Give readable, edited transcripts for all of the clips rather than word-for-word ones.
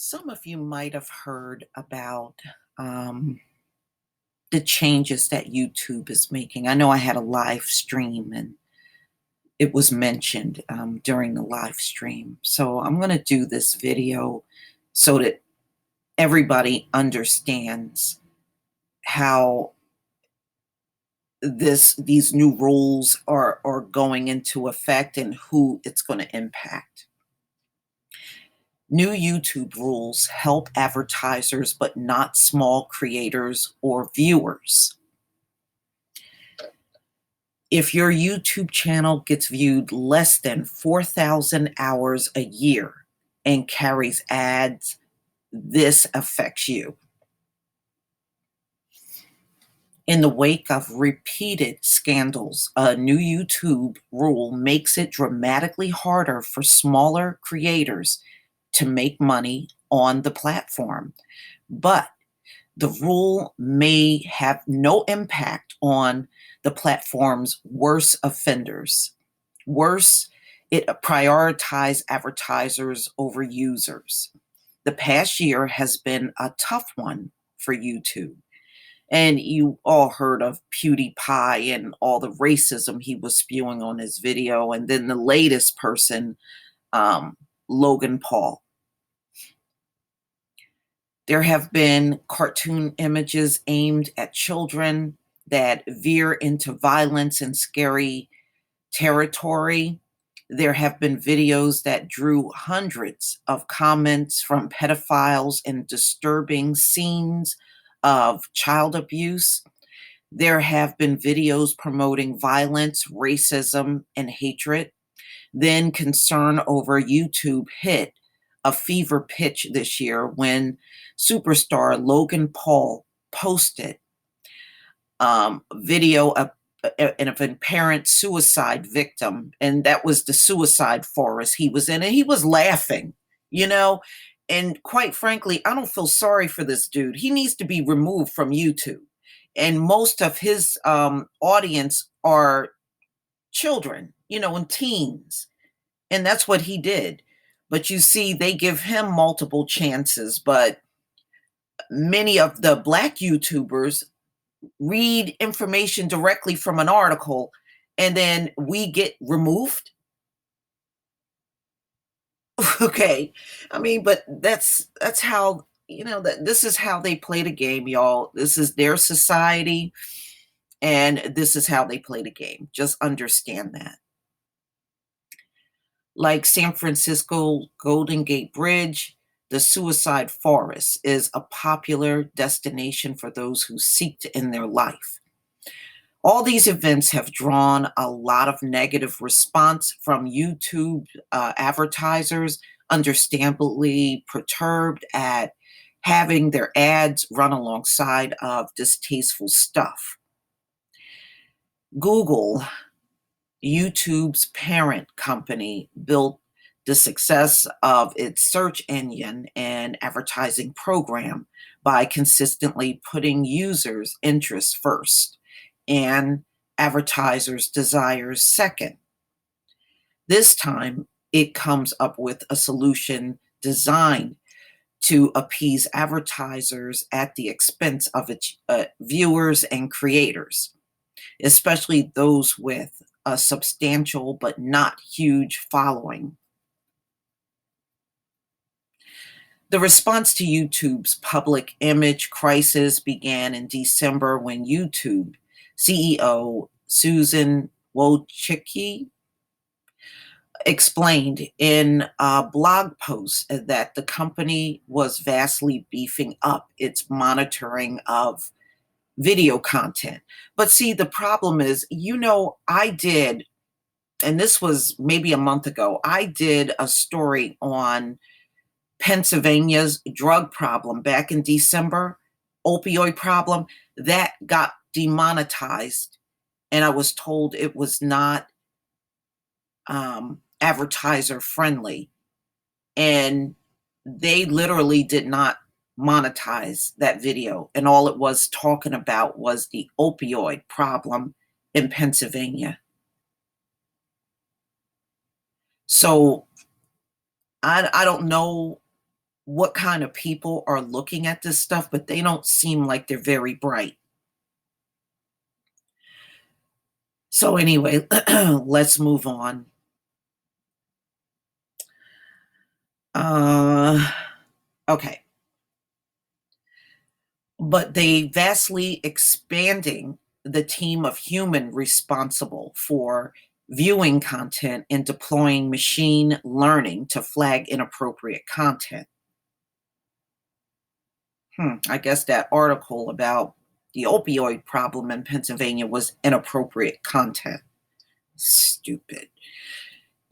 Some of you might have heard about um, the changes that YouTube is making. I know I had a live stream and it was mentioned during the live stream. So I'm going to do this video so that everybody understands how these new rules are going into effect and who it's going to impact. New YouTube rules help advertisers, but not small creators or viewers. If your YouTube channel gets viewed less than 4,000 hours a year and carries ads, this affects you. In the wake of repeated scandals, a new YouTube rule makes it dramatically harder for smaller creators to make money on the platform. But the rule may have no impact on the platform's worst offenders. Worse, it prioritizes advertisers over users. The past year has been a tough one for YouTube. And you all heard of PewDiePie and all the racism he was spewing on his video. And then the latest person, Logan Paul. There have been cartoon images aimed at children that veer into violence and scary territory. There have been videos that drew hundreds of comments from pedophiles and disturbing scenes of child abuse. There have been videos promoting violence, racism, and hatred. Then concern over YouTube hit a fever pitch this year when superstar Logan Paul posted video of a parent suicide victim, and that was the suicide forest he was in, and he was laughing, you know. And quite frankly, I don't feel sorry for this dude. He needs to be removed from YouTube. And most of his audience are children, and teens. And that's what he did. But you see, they give him multiple chances. But many of the Black YouTubers read information directly from an article and then we get removed. Okay. I mean, but that's how, that this is how they play the game, y'all. This is their society and this is how they play the game. Just understand that. Like San Francisco Golden Gate Bridge, the suicide forest is a popular destination for those who seek to end their life. All these events have drawn a lot of negative response from YouTube advertisers, understandably perturbed at having their ads run alongside of distasteful stuff. Google, YouTube's parent company, built the success of its search engine and advertising program by consistently putting users' interests first and advertisers' desires second. This time, it comes up with a solution designed to appease advertisers at the expense of its viewers and creators, especially those with a substantial but not huge following. The response to YouTube's public image crisis began in December when YouTube CEO Susan Wojcicki explained in a blog post that the company was vastly beefing up its monitoring of video content. But see, the problem is, I did, and this was maybe a month ago, I did a story on Pennsylvania's drug problem back in December, opioid problem, that got demonetized. And I was told it was not advertiser friendly. And they literally did not monetize that video. And all it was talking about was the opioid problem in Pennsylvania. So I don't know what kind of people are looking at this stuff, but they don't seem like they're very bright. So anyway, let's move on. Uh, okay. But they vastly expanding the team of human responsible for viewing content and deploying machine learning to flag inappropriate content. I guess that article about the opioid problem in Pennsylvania was inappropriate content. Stupid.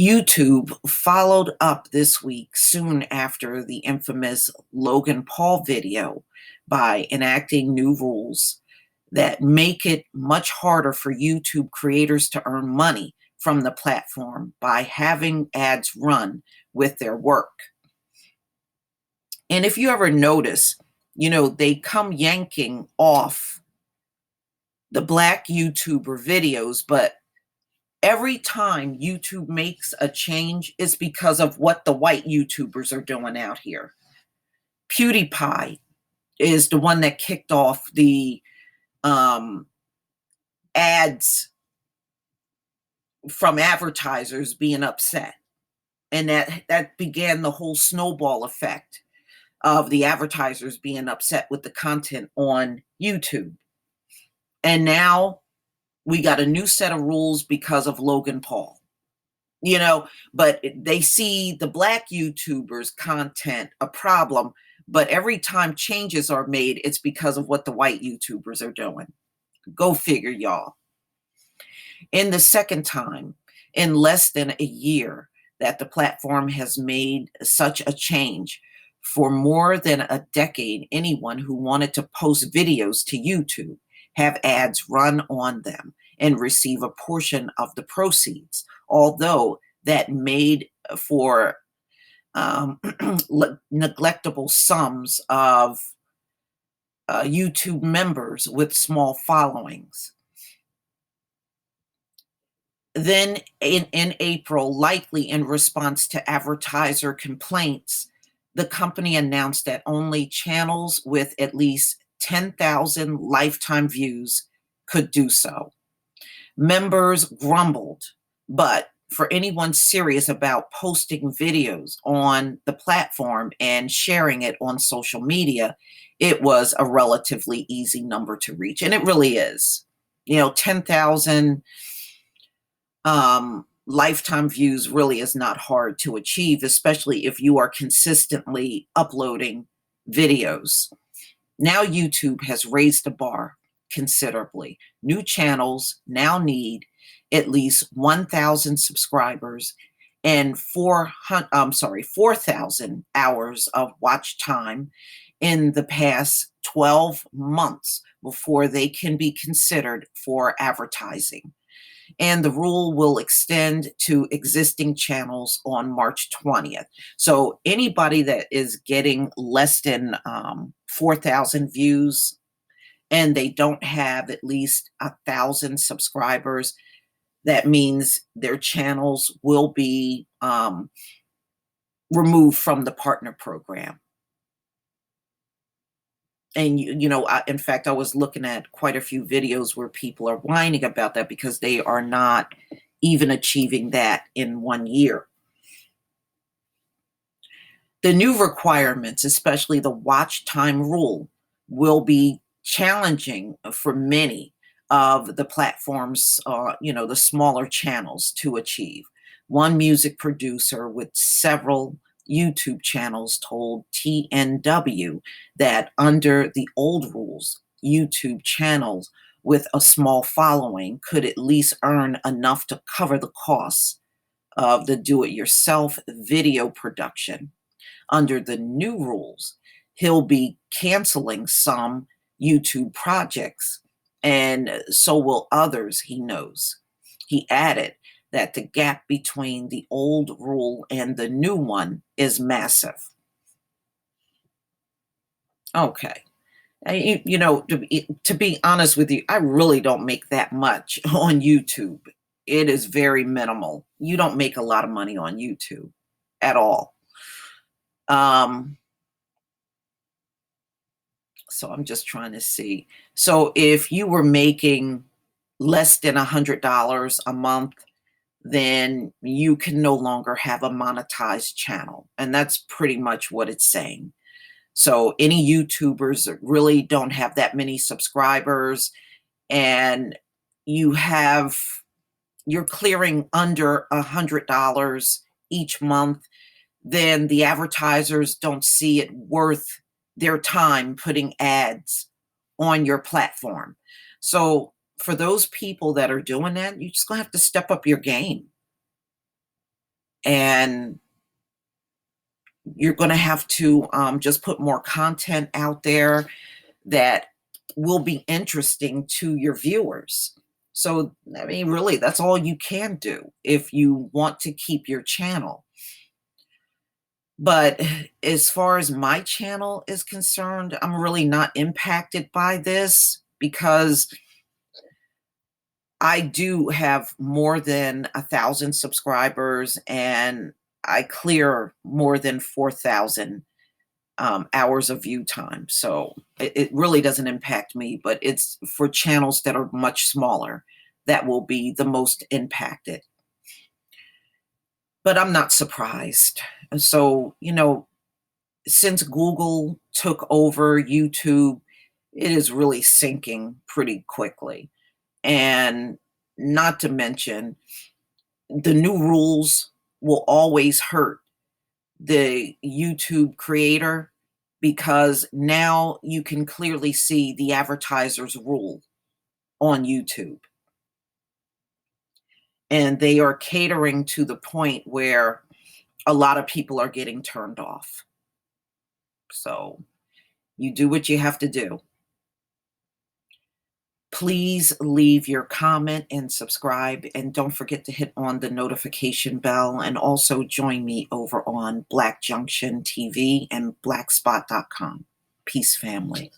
YouTube followed up this week soon after the infamous Logan Paul video by enacting new rules that make it much harder for YouTube creators to earn money from the platform by having ads run with their work. And if you ever notice, they come yanking off the black YouTuber videos, but every time YouTube makes a change, it's because of what the white YouTubers are doing out here. PewDiePie is the one that kicked off the ads from advertisers being upset. And that began the whole snowball effect of the advertisers being upset with the content on YouTube. And now we got a new set of rules because of Logan Paul. But they see the black YouTubers' content a problem, but every time changes are made, it's because of what the white YouTubers are doing. Go figure, y'all. In the second time, in less than a year, that the platform has made such a change, for more than a decade, anyone who wanted to post videos to YouTube have ads run on them and receive a portion of the proceeds, although that made for neglectable sums of YouTube members with small followings. Then in April, likely in response to advertiser complaints, the company announced that only channels with at least 10,000 lifetime views could do so. Members grumbled, but for anyone serious about posting videos on the platform and sharing it on social media, it was a relatively easy number to reach. And it really is. 10,000 lifetime views really is not hard to achieve, especially if you are consistently uploading videos. Now YouTube has raised the bar considerably. New channels now need at least 1,000 subscribers and 4,000 hours of watch time in the past 12 months before they can be considered for advertising. And the rule will extend to existing channels on March 20th. So anybody that is getting less than 4,000 views and they don't have at least 1,000 subscribers, that means their channels will be removed from the partner program. And in fact, I was looking at quite a few videos where people are whining about that because they are not even achieving that in 1 year. The new requirements, especially the watch time rule, will be challenging for many of the platforms, the smaller channels to achieve. One music producer with several YouTube channels told TNW that under the old rules, YouTube channels with a small following could at least earn enough to cover the costs of the do-it-yourself video production. Under the new rules, he'll be canceling some YouTube projects, and so will others he knows. He added that the gap between the old rule and the new one is massive. Okay. To be honest with you, I really don't make that much on YouTube. It is very minimal. You don't make a lot of money on YouTube at all. So I'm just trying to see. So if you were making less than $100 a month, then you can no longer have a monetized channel. And that's pretty much what it's saying. So any YouTubers that really don't have that many subscribers and you have you're clearing under $100 each month, then the advertisers don't see it worth their time putting ads on your platform. So for those people that are doing that, you just gonna have to step up your game. And you're gonna have to just put more content out there that will be interesting to your viewers. So, I mean, really, that's all you can do if you want to keep your channel. But as far as my channel is concerned, I'm really not impacted by this because I do have more than 1,000 subscribers and I clear more than 4,000 hours of view time. So it really doesn't impact me, but it's for channels that are much smaller that will be the most impacted. But I'm not surprised. And so, since Google took over YouTube, it is really sinking pretty quickly. And not to mention, the new rules will always hurt the YouTube creator because now you can clearly see the advertiser's rule on YouTube. And they are catering to the point where a lot of people are getting turned off. So you do what you have to do. Please leave your comment and subscribe, and don't forget to hit on the notification bell, and also join me over on Black Junction TV and blackspot.com. Peace, family.